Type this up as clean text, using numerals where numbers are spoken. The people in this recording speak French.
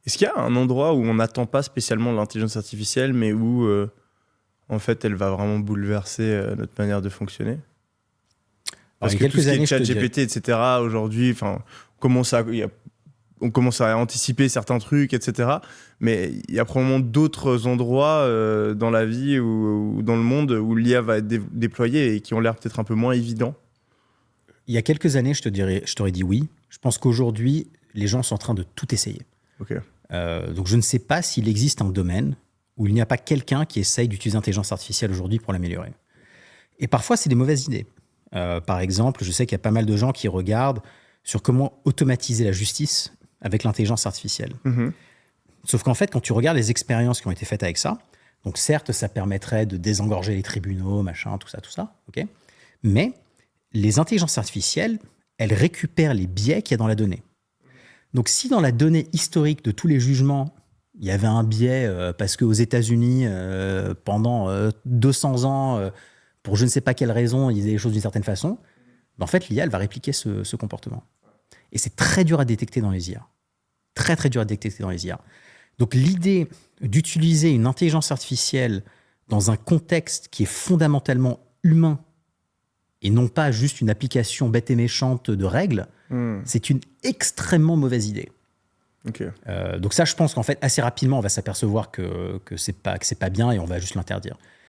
Est-ce qu'il y a un endroit où on n'attend pas spécialement l'intelligence artificielle, mais où en fait elle va vraiment bouleverser notre manière de fonctionner? Alors, Parce il y que a tout ce quelques qui est années, je chat te dirais. GPT, etc., aujourd'hui, on commence à anticiper certains trucs, etc. Mais il y a probablement d'autres endroits dans la vie ou dans le monde où l'IA va être déployée et qui ont l'air peut-être un peu moins évidents. Il y a quelques années, je t'aurais dit oui. Je pense qu'aujourd'hui, les gens sont en train de tout essayer. Ok. Donc, je ne sais pas s'il existe un domaine où il n'y a pas quelqu'un qui essaye d'utiliser l'intelligence artificielle aujourd'hui pour l'améliorer. Et parfois, c'est des mauvaises idées. Par exemple, je sais qu'il y a pas mal de gens qui regardent sur comment automatiser la justice avec l'intelligence artificielle. Mhm. Sauf qu'en fait, quand tu regardes les expériences qui ont été faites avec ça, donc certes, ça permettrait de désengorger les tribunaux, machin, tout ça, ok. Mais les intelligences artificielles, elles récupèrent les biais qu'il y a dans la donnée. Donc, si dans la donnée historique de tous les jugements, il y avait un biais parce qu'aux États-Unis, pendant 200 ans, pour je ne sais pas quelle raison, ils faisaient les choses d'une certaine façon, ben en fait, l'IA, elle va répliquer ce comportement. Et c'est très dur à détecter dans les IA. Très, très dur à détecter dans les IA. Donc, l'idée d'utiliser une intelligence artificielle dans un contexte qui est fondamentalement humain et non pas juste une application bête et méchante de règles, Hmm. c'est une extrêmement mauvaise idée. Ok. Donc ça, je pense qu'en fait, assez rapidement, on va s'apercevoir que c'est pas bien et on va juste l'interdire.